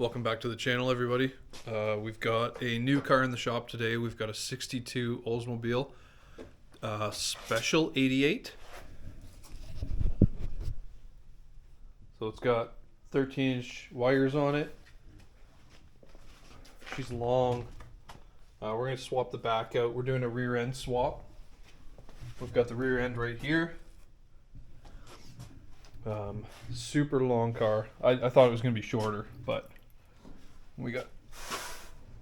Welcome back to the channel, everybody. We've got a new car in the shop today. We've got a 62 Oldsmobile Special 88. So it's got 13-inch wires on it. She's long. We're going to swap the back out. We're doing a rear end swap. We've got the rear end right here. Super long car. I thought it was going to be shorter, but we got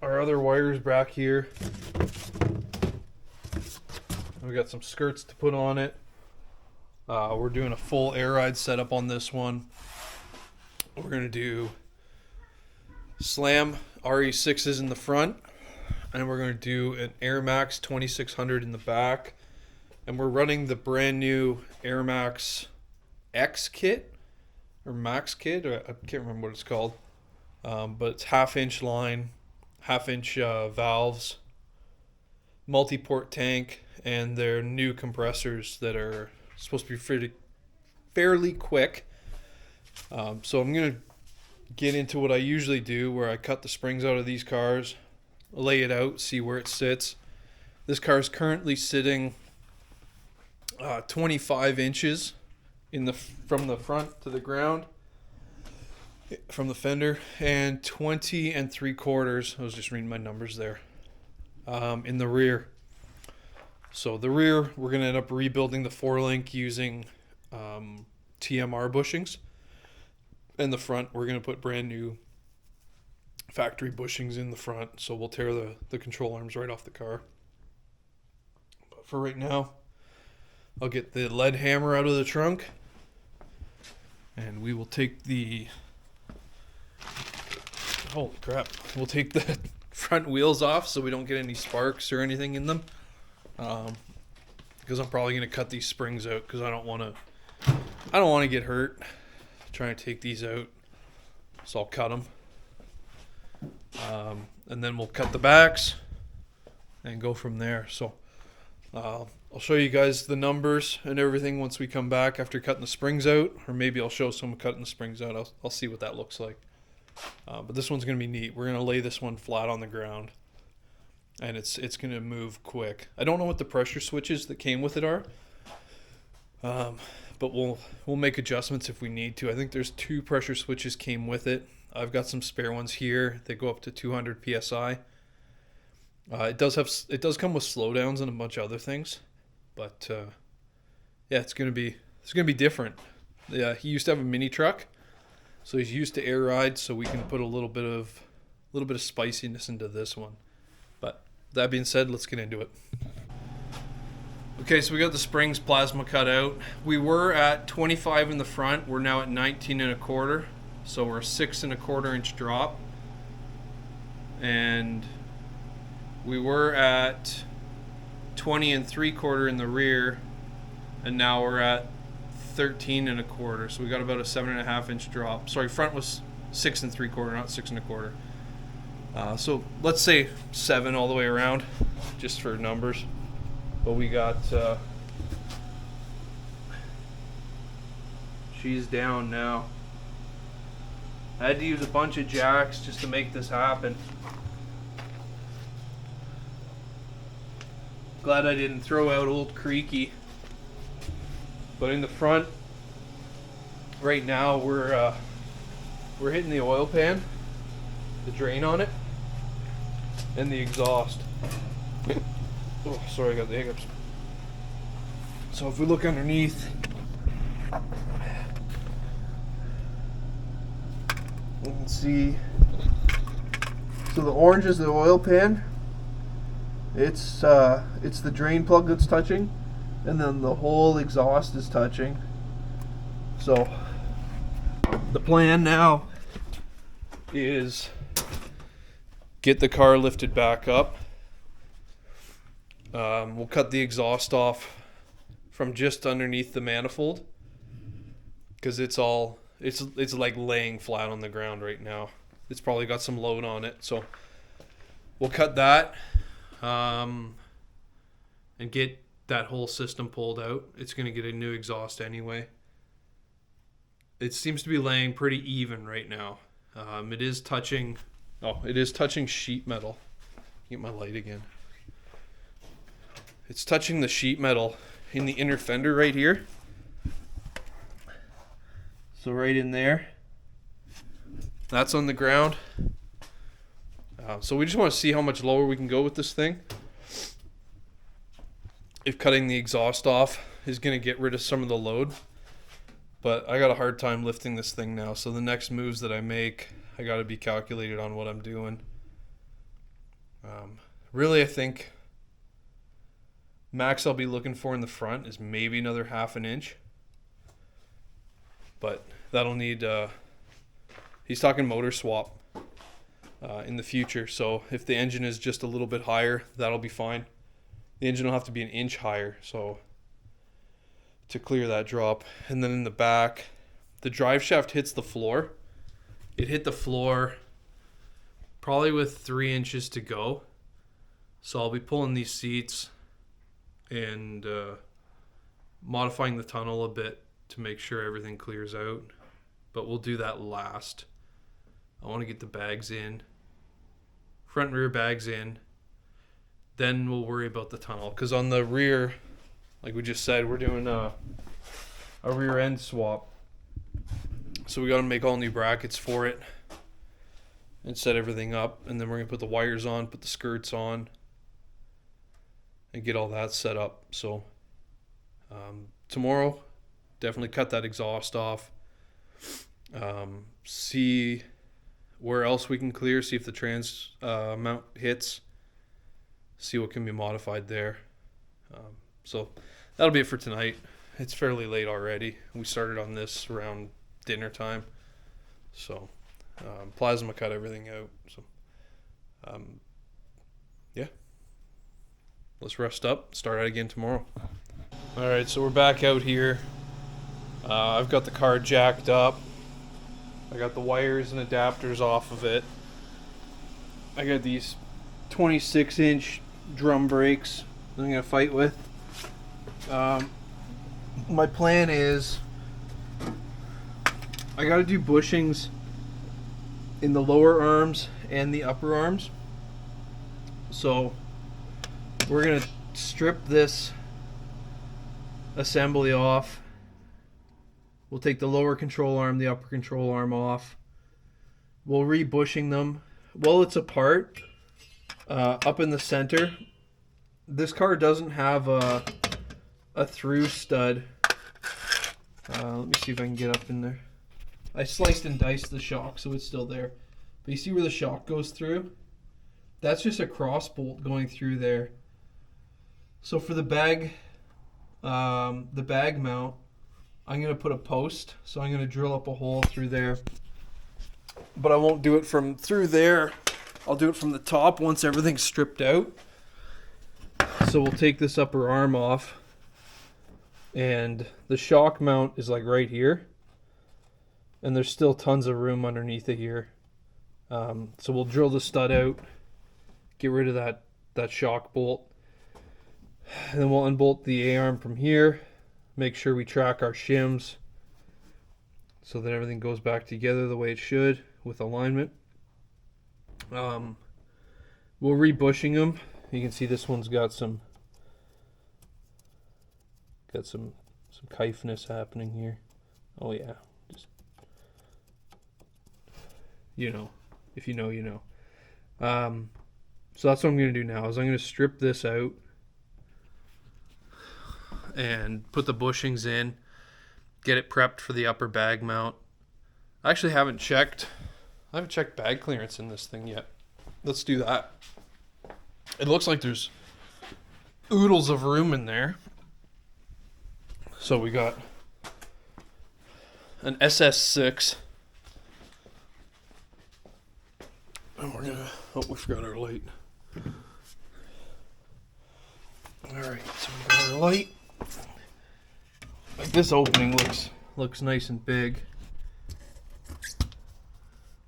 our other wires back here. We got some skirts to put on it. We're doing a full air ride setup on this one. We're going to do Slam RE6s in the front, and we're going to do an Air Max 2600 in the back, and we're running the brand new Air Max X kit or Max kit, or I can't remember what it's called, but it's half-inch line, half-inch valves, multi-port tank, and their new compressors that are supposed to be fairly quick. So I'm gonna get into what I usually do, where I cut the springs out of these cars, lay it out, see where it sits. This car is currently sitting 25 inches from the front to the ground, from the fender, and 20 3/4. I was just reading my numbers there. In the rear. So the rear, we're going to end up rebuilding the 4-link using TMR bushings. In the front, we're going to put brand new factory bushings in the front. So we'll tear the control arms right off the car. But for right now, I'll get the lead hammer out of the trunk, and we will take the, holy crap, we'll take the front wheels off so we don't get any sparks or anything in them, because I'm probably going to cut these springs out, because I don't want to get hurt trying to take these out. So I'll cut them, and then we'll cut the backs and go from there. So I'll show you guys the numbers and everything once we come back after cutting the springs out, or maybe I'll show someone cutting the springs out. I'll see what that looks like. But this one's going to be neat. We're going to lay this one flat on the ground, and it's going to move quick. I don't know what the pressure switches that came with it are, but we'll make adjustments if we need to. I think there's 2 pressure switches came with it. I've got some spare ones here. They go up to 200 psi. It does come with slowdowns and a bunch of other things, but yeah, it's gonna be different. Yeah, he used to have a mini truck, so he's used to air rides. So we can put a little bit of spiciness into this one. But that being said, let's get into it. Okay, so we got the springs plasma cut out. We were at 25 in the front. We're now at 19 1/4. So we're a 6 1/4 inch drop, and we were at 20 3/4 in the rear, and now we're at 13 1/4. So we got about a 7.5 inch drop. Sorry, front was 6 3/4, not 6 1/4. So let's say 7 all the way around, just for numbers. But we got she's down now. I had to use a bunch of jacks just to make this happen. Glad I didn't throw out old Creaky. But in the front, right now we're hitting the oil pan, the drain on it, and the exhaust. Oh, sorry, I got the hiccups. So if we look underneath, you can see. So the orange is the oil pan. It's the drain plug that's touching, and then the whole exhaust is touching. So the plan now is get the car lifted back up. We'll cut the exhaust off from just underneath the manifold, because it's like laying flat on the ground right now. It's probably got some load on it, so we'll cut that. And get that whole system pulled out. It's going to get a new exhaust anyway. It seems to be laying pretty even right now. It is touching. Oh, it is touching sheet metal. Get my light again. It's touching the sheet metal in the inner fender right here. So right in there. That's on the ground. So we just want to see how much lower we can go with this thing. If cutting the exhaust off is going to get rid of some of the load. But I got a hard time lifting this thing now. So the next moves that I make, I got to be calculated on what I'm doing. Really, I think max I'll be looking for in the front is maybe another 1/2 inch. But that'll need, he's talking motor swap in the future. So if the engine is just a little bit higher, that'll be fine. The engine will have to be 1 inch higher, so to clear that drop. And then in the back, the drive shaft hits the floor. It hit the floor probably with 3 inches to go. So I'll be pulling these seats and modifying the tunnel a bit to make sure everything clears out. But we'll do that last. I want to get the bags in. Front and rear bags in. Then we'll worry about the tunnel. Because on the rear, like we just said, we're doing a rear end swap. So we got to make all new brackets for it and set everything up. And then we're going to put the wires on, put the skirts on, and get all that set up. So tomorrow, definitely cut that exhaust off. See where else we can clear, see if the trans mount hits, see what can be modified there. So that'll be it for tonight. It's fairly late already. We started on this around dinner time. So plasma cut everything out. So yeah, let's rest up, start out again tomorrow. All right, so we're back out here. I've got the car jacked up. I got the wires and adapters off of it. I got these 26-inch drum brakes I'm going to fight with. My plan is I got to do bushings in the lower arms and the upper arms. So we're going to strip this assembly off. We'll take the lower control arm, the upper control arm off. We'll re-bushing them while it's apart, up in the center. This car doesn't have a through stud. Let me see if I can get up in there. I sliced and diced the shock so it's still there. But you see where the shock goes through? That's just a cross bolt going through there. So for the bag mount, I'm going to put a post, so I'm going to drill up a hole through there. But I won't do it from through there. I'll do it from the top once everything's stripped out. So we'll take this upper arm off. And the shock mount is like right here. And there's still tons of room underneath it here. So we'll drill the stud out, get rid of that shock bolt. And then we'll unbolt the A-arm from here. Make sure we track our shims so that everything goes back together the way it should with alignment. We'll re-bushing them. You can see this one's got some kifeness happening here. Oh yeah, just if you know, you know. So that's what I'm going to do now. Is I'm going to strip this out and put the bushings in, get it prepped for the upper bag mount. I actually haven't checked bag clearance in this thing yet. Let's do that. It looks like there's oodles of room in there. So we got an SS6. And we're gonna, we forgot our light. Alright, so we got our light. Like this opening looks nice and big.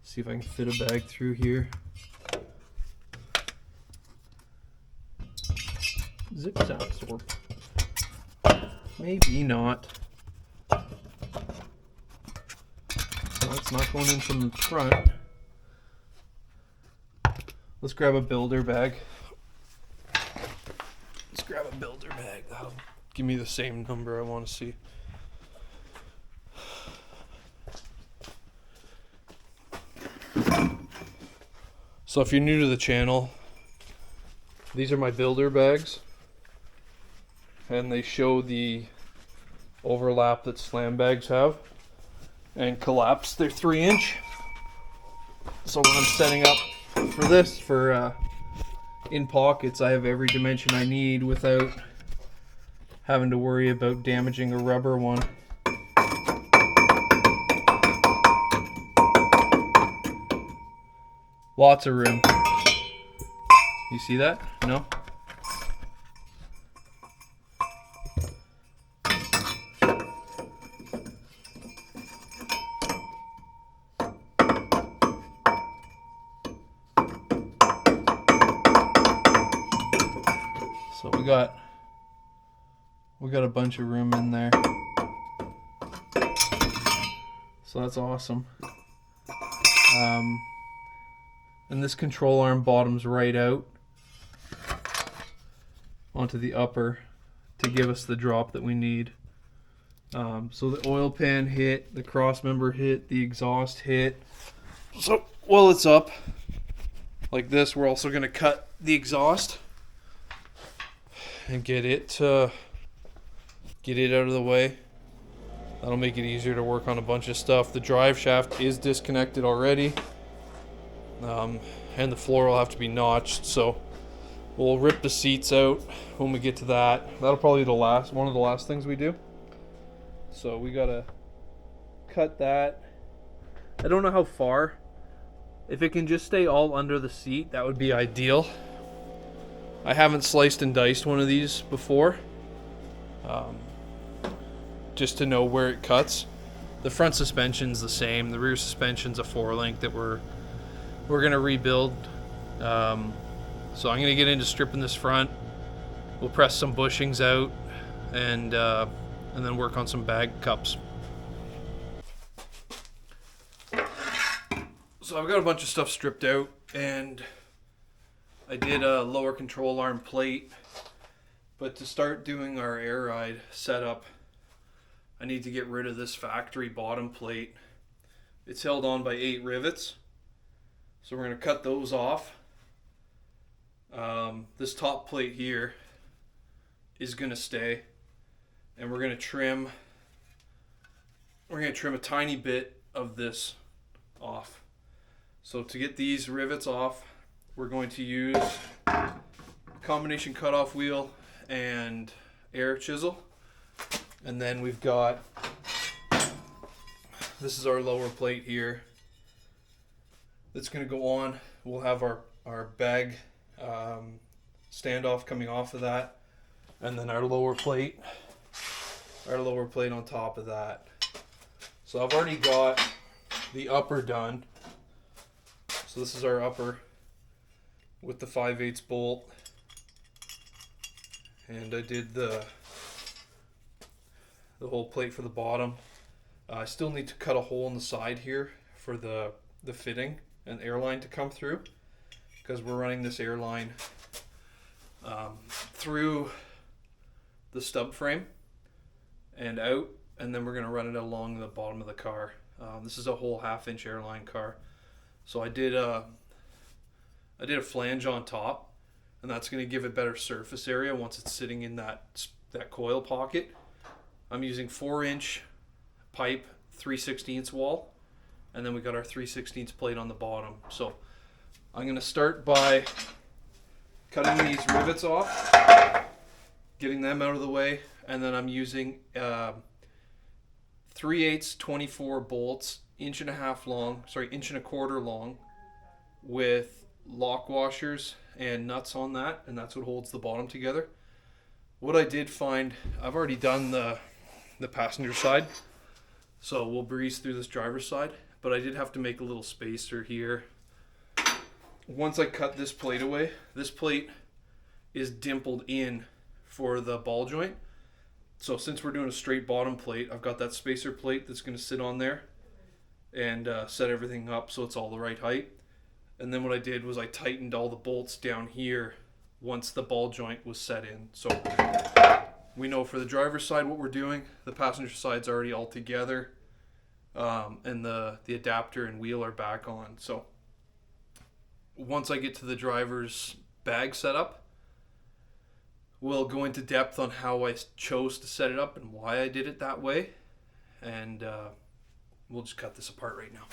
See if I can fit a bag through here. Zip zaps work. Maybe not. So that's not going in from the front. Let's grab a builder bag. Let's grab a builder bag. That'll give me the same number I want to see. So if you're new to the channel, these are my builder bags, and they show the overlap that slam bags have and collapse. They're 3-inch. So when I'm setting up for this, for in pockets, I have every dimension I need without having to worry about damaging a rubber one. Lots of room. You see that? No? So we got a bunch of room in there. So that's awesome. And this control arm bottoms right out onto the upper to give us the drop that we need. So the oil pan hit, the cross member hit, the exhaust hit. So while it's up like this, we're also going to cut the exhaust and get it out of the way. That'll make it easier to work on a bunch of stuff. The drive shaft is disconnected already. And the floor will have to be notched, so we'll rip the seats out when we get to that. That'll probably be one of the last things we do. So we gotta cut that. I don't know how far. If it can just stay all under the seat, that would be ideal. I haven't sliced and diced one of these before, just to know where it cuts. The front suspension's the same. The rear suspension's a 4-link that we're gonna rebuild. So I'm gonna get into stripping this front. We'll press some bushings out and then work on some bag cups. So I've got a bunch of stuff stripped out, and I did a lower control arm plate. But to start doing our air ride setup, I need to get rid of this factory bottom plate. It's held on by 8 rivets. So we're going to cut those off. This top plate here is going to stay, and we're going to trim a tiny bit of this off. So to get these rivets off, we're going to use a combination cutoff wheel and air chisel. And then we've got, this is our lower plate here that's going to go on. We'll have our bag standoff coming off of that, and then our lower plate on top of that. So I've already got the upper done. So this is our upper with the 5/8 bolt, and I did the whole plate for the bottom. I still need to cut a hole in the side here for the fitting and airline to come through, because we're running this airline through the stub frame and out, and then we're going to run it along the bottom of the car. This is a whole 1/2-inch airline car. So I did a flange on top, and that's going to give it better surface area once it's sitting in that coil pocket. I'm using 4-inch pipe, 3/16 wall, and then we got our 3/16 plate on the bottom. So I'm going to start by cutting these rivets off, getting them out of the way, and then I'm using 3/8 24 bolts, 1.5 long, 1.25 long, with lock washers and nuts on that, and that's what holds the bottom together. What I did find, I've already done the passenger side, so we'll breeze through this driver's side, but I did have to make a little spacer here. Once I cut this plate away, this plate is dimpled in for the ball joint. So since we're doing a straight bottom plate, I've got that spacer plate that's going to sit on there and set everything up so it's all the right height. And then what I did was I tightened all the bolts down here once the ball joint was set in. So we know for the driver's side what we're doing. The passenger side's already all together, and the adapter and wheel are back on. So once I get to the driver's bag setup, we'll go into depth on how I chose to set it up and why I did it that way. And we'll just cut this apart right now.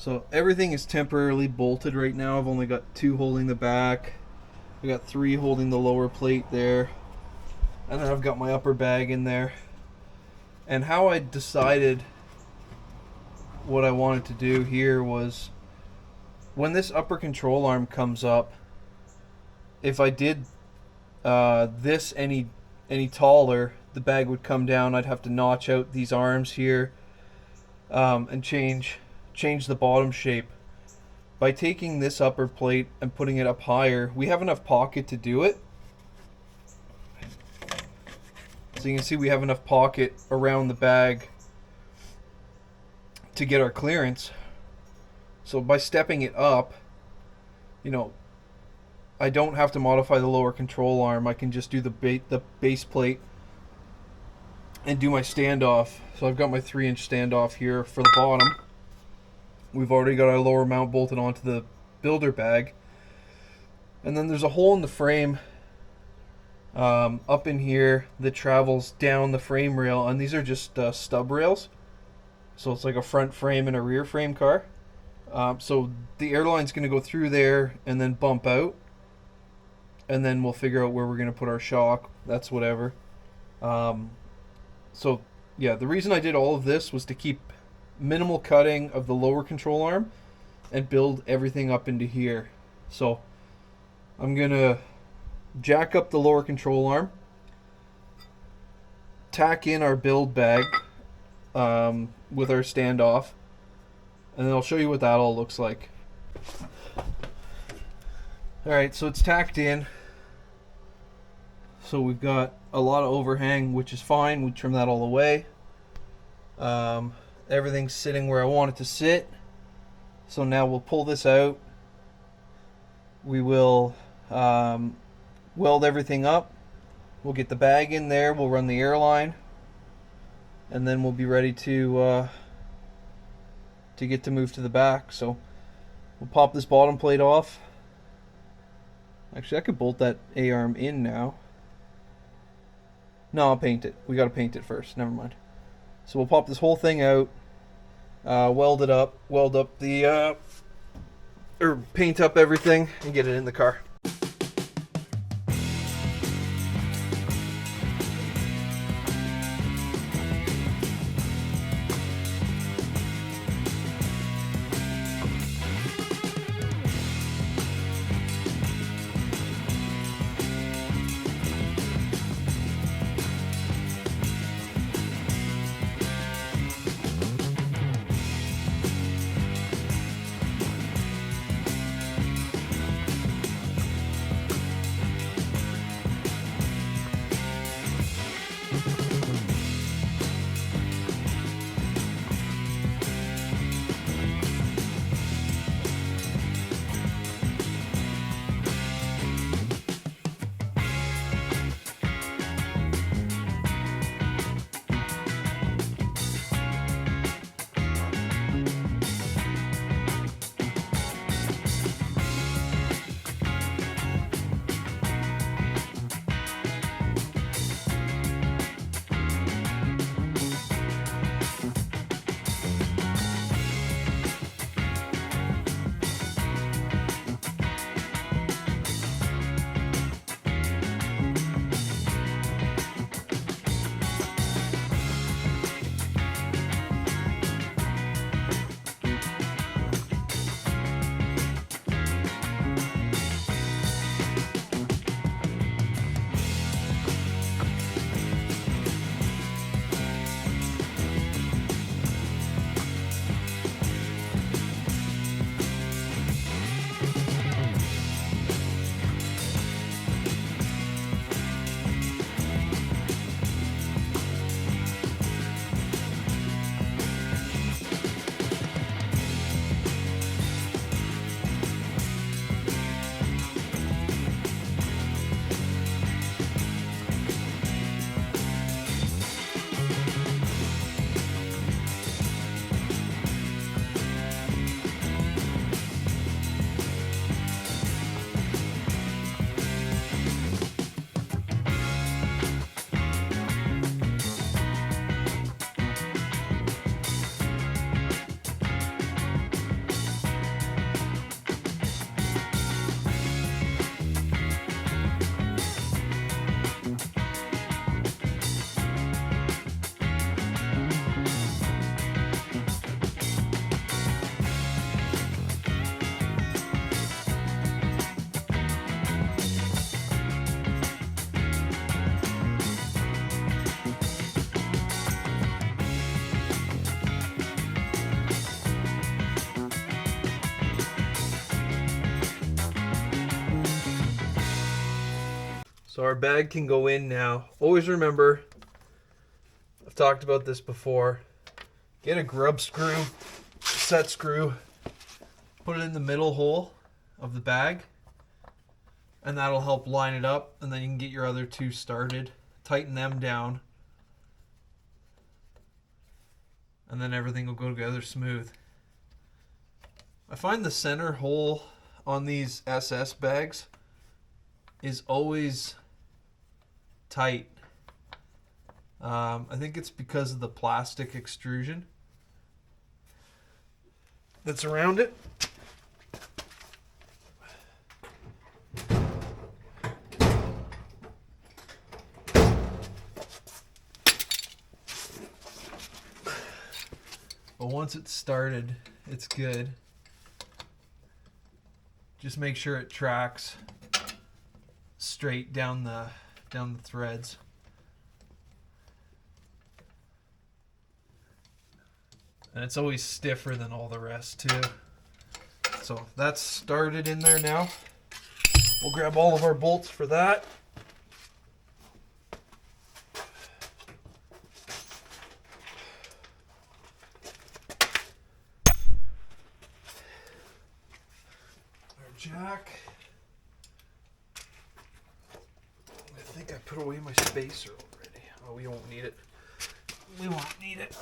So everything is temporarily bolted right now. I've only got 2 holding the back. I got 3 holding the lower plate there. And then I've got my upper bag in there. And how I decided what I wanted to do here was, when this upper control arm comes up, if I did this any taller, the bag would come down. I'd have to notch out these arms here, and change the bottom shape. By taking this upper plate and putting it up higher, we have enough pocket to do it. So you can see we have enough pocket around the bag to get our clearance. So by stepping it up, I don't have to modify the lower control arm. I can just do the base plate and do my standoff. So I've got my 3-inch standoff here for the bottom. We've already got our lower mount bolted onto the builder bag. And then there's a hole in the frame up in here that travels down the frame rail, and these are just stub rails. So it's like a front frame and a rear frame car. So the airline's going to go through there and then bump out. And then we'll figure out where we're going to put our shock. That's whatever. So yeah, the reason I did all of this was to keep minimal cutting of the lower control arm and build everything up into here. So I'm going to jack up the lower control arm, tack in our build bag, with our standoff, and then I'll show you what that all looks like. Alright, so it's tacked in. So we've got a lot of overhang, which is fine. We trim that all away. Everything's sitting where I want it to sit. So now we'll pull this out. We will weld everything up. We'll get the bag in there. We'll run the airline, and then we'll be ready to get to move to the back. So we'll pop this bottom plate off. Actually, I could bolt that A-arm in now. No, I'll paint it. We got to paint it first. Never mind. So we'll pop this whole thing out, weld it up, weld up the, or paint up everything, and get it in the car. So our bag can go in now. Always remember, I've talked about this before, get a grub screw, set screw, put it in the middle hole of the bag, and that'll help line it up, and then you can get your other two started, tighten them down, and then everything will go together smooth. I find the center hole on these SS bags is always tight. I think it's because of the plastic extrusion that's around it. But once it's started, it's good. Just make sure it tracks straight down the threads. And it's always stiffer than all the rest too. So that's started in there now. We'll grab all of our bolts for that. Our jack. I think I put away my spacer already. Oh, we won't need it. We won't need it.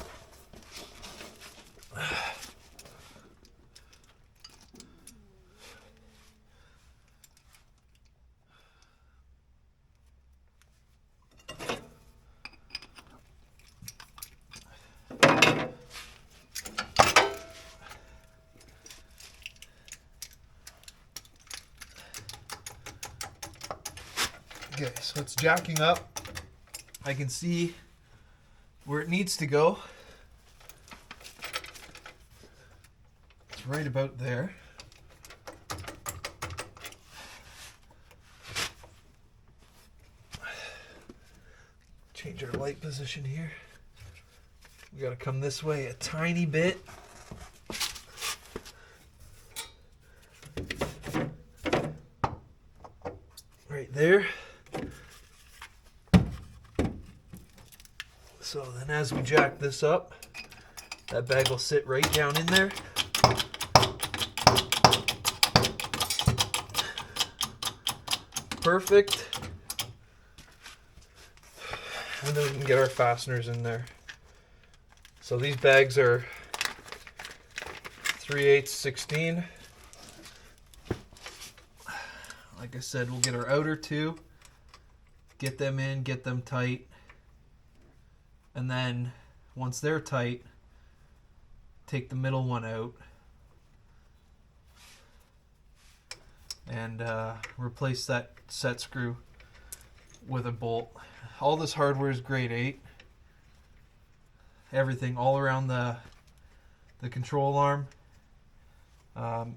Okay, so it's jacking up. I can see where it needs to go. It's right about there. Change our light position here. We gotta come this way a tiny bit. Right there. So then as we jack this up, that bag will sit right down in there. Perfect. And then we can get our fasteners in there. So these bags are 3/8 16. Like I said, we'll get our outer two, get them in, get them tight. And then once they're tight, take the middle one out and replace that set screw with a bolt. All this hardware is grade 8. Everything all around the control arm,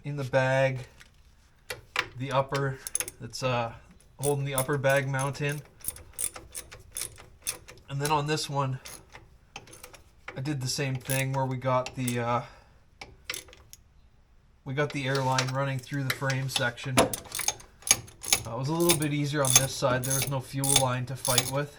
in the bag, the upper that's holding the upper bag mount in. And then on this one, I did the same thing where we got the airline running through the frame section. It was a little bit easier on this side. There was no fuel line to fight with.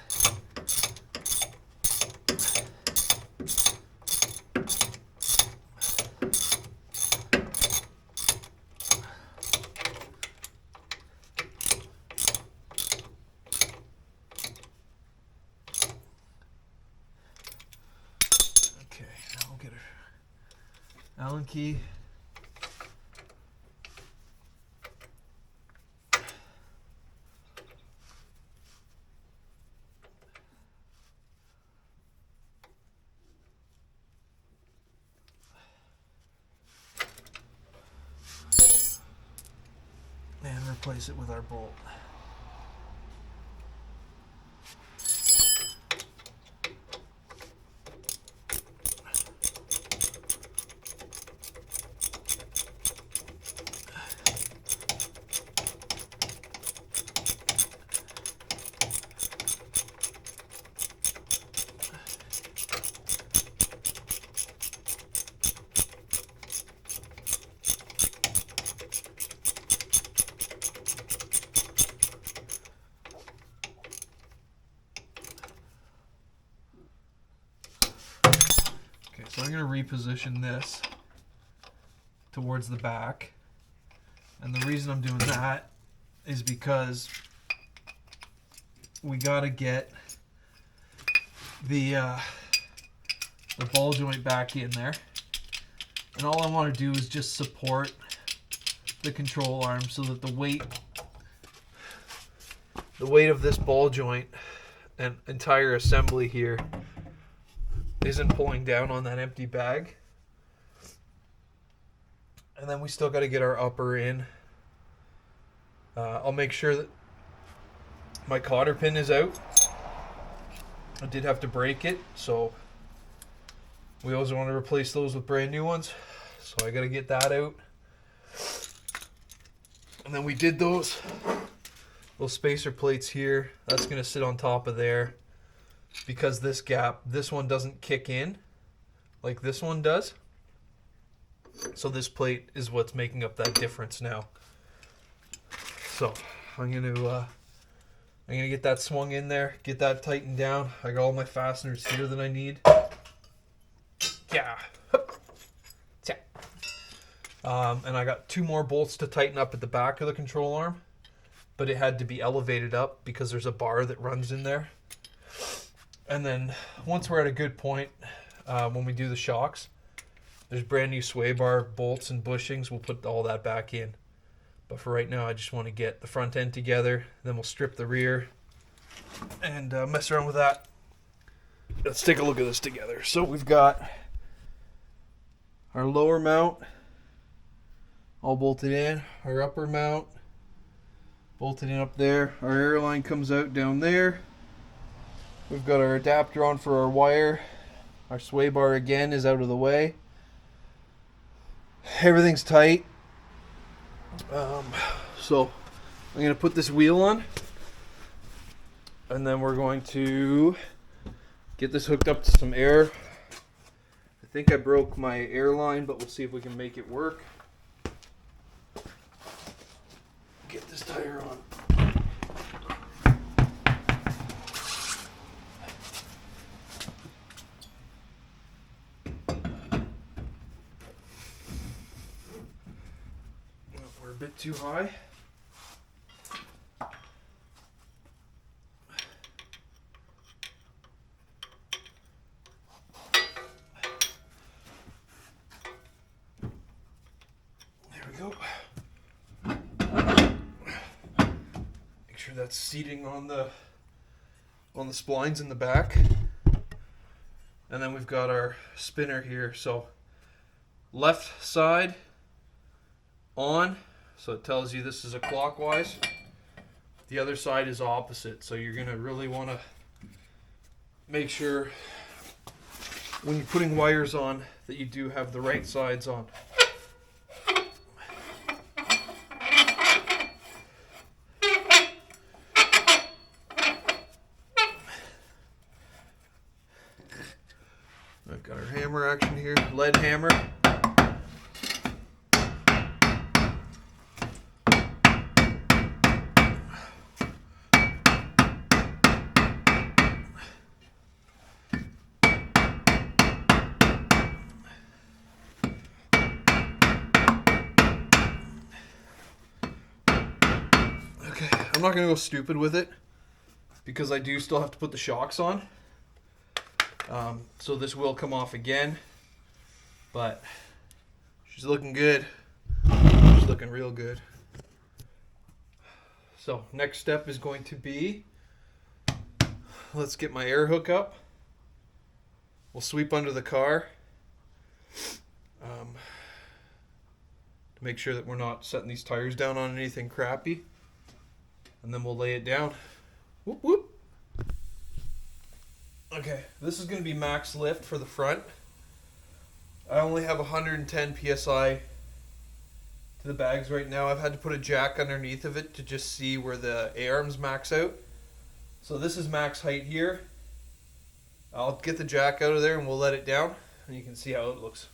Allen key. And replace it with our bolt. So I'm going to reposition this towards the back. And the reason I'm doing that is because we got to get the ball joint back in there. And all I want to do is just support the control arm so that the weight of this ball joint and entire assembly here isn't pulling down on that empty bag. And then we still got to get our upper in. I'll make sure that my cotter pin is out. I did have to break it, so we always want to replace those with brand new ones. So I got to get that out. And then we did those spacer plates here. That's going to sit on top of there. Because this one doesn't kick in like this one does. So this plate is what's making up that difference now. So I'm gonna get that swung in there, get that tightened down. I got all my fasteners here that I need. Yeah. And I got 2 more bolts to tighten up at the back of the control arm, but it had to be elevated up because there's a bar that runs in there. And then once we're at a good point, when we do the shocks, there's brand new sway bar bolts and bushings. We'll put all that back in. But for right now, I just want to get the front end together. Then we'll strip the rear and mess around with that. Let's take a look at this together. So we've got our lower mount all bolted in. Our upper mount bolted in up there. Our air line comes out down there. We've got our adapter on for our wire. Our sway bar again is out of the way. Everything's tight. So I'm going to put this wheel on, and then we're going to get this hooked up to some air. I think I broke my air line, but we'll see if we can make it work. Get this tire on. We're a bit too high. There we go. Make sure that's seating on the splines in the back. And then we've got our spinner here. So left side on, so it tells you this is a clockwise. The other side is opposite, so you're gonna really want to make sure when you're putting wires on that you do have the right sides on. I've got our hammer action here, lead hammer. Okay, I'm not going to go stupid with it because I do still have to put the shocks on. So this will come off again, but she's looking good. She's looking real good. So next step is going to be, let's get my air hook up. We'll sweep under the car to make sure that we're not setting these tires down on anything crappy. And then we'll lay it down. Whoop, whoop. Okay, this is going to be max lift for the front. I only have 110 psi to the bags right now. I've had to put a jack underneath of it to just see where the A-arms max out. So this is max height here. I'll get the jack out of there and we'll let it down, and you can see how it looks.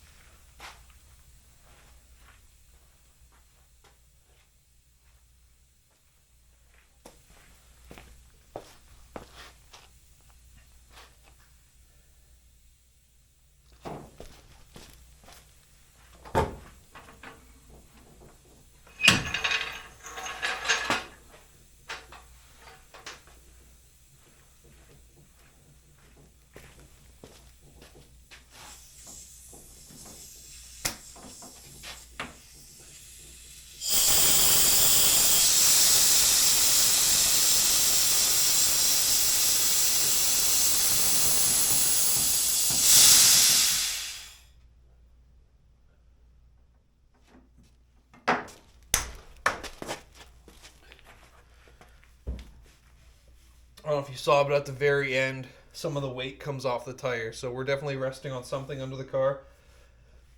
I don't know if you saw, but at the very end, some of the weight comes off the tire. So we're definitely resting on something under the car.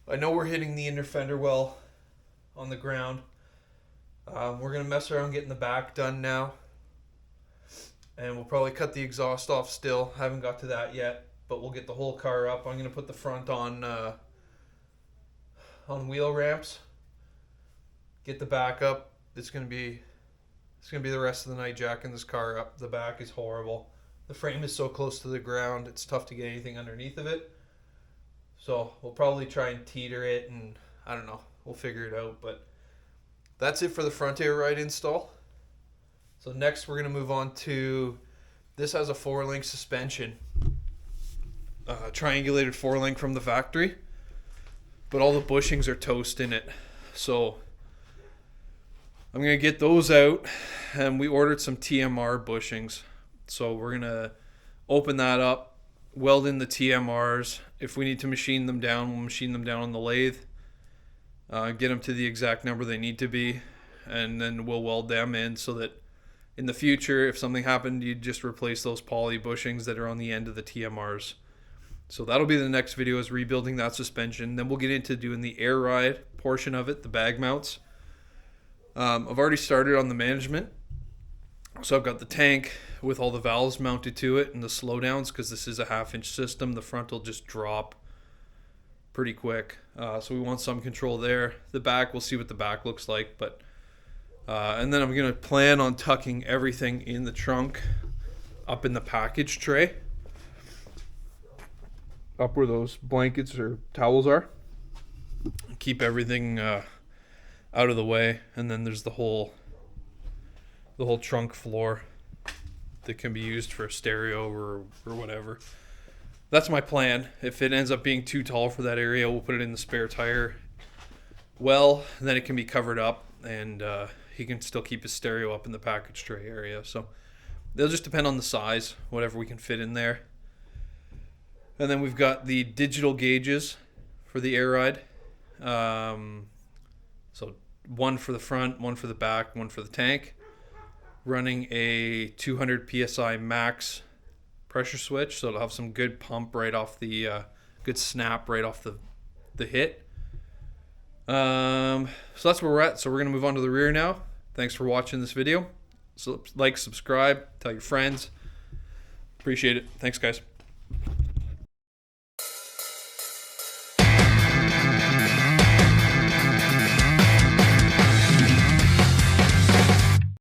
I know we're hitting the inner fender well on the ground. We're going to mess around getting the back done now. And we'll probably cut the exhaust off still. Haven't got to that yet. but we'll get the whole car up. I'm gonna put the front on wheel ramps. Get the back up. It's gonna be the rest of the night jacking this car up. The back is horrible. The frame is so close to the ground, it's tough to get anything underneath of it. So we'll probably try and teeter it, and I don't know. We'll figure it out. But that's it for the front air ride install. So next we're gonna move on to, this has a 4-link suspension, triangulated 4-link from the factory, but all the bushings are toast in it. So I'm gonna get those out, and we ordered some TMR bushings. So we're gonna open that up, weld in the TMRs. If we need to machine them down, we'll machine them down on the lathe, get them to the exact number they need to be, and then we'll weld them in so that in the future, if something happened, you'd just replace those poly bushings that are on the end of the TMRs. So that'll be the next video, is rebuilding that suspension. Then we'll get into doing the air ride portion of it, the bag mounts. I've already started on the management. So I've got the tank with all the valves mounted to it and the slowdowns, because this is a 1/2-inch system. The front will just drop pretty quick. So we want some control there. The back, we'll see what the back looks like. But and then I'm going to plan on tucking everything in the trunk up in the package tray, up where those blankets or towels are. Keep everything out of the way. And then there's the whole trunk floor that can be used for a stereo or whatever. That's my plan. If it ends up being too tall for that area, we'll put it in the spare tire well, and then it can be covered up, and he can still keep his stereo up in the package tray area. So they'll just depend on the size, whatever we can fit in there. And then we've got the digital gauges for the air ride. So one for the front, one for the back, one for the tank. Running a 200 psi max pressure switch, so it'll have some good pump right off the good snap right off the hit. So that's where we're at. So we're gonna move on to the rear now. Thanks for watching this video. So like, subscribe, tell your friends. Appreciate it. Thanks, guys.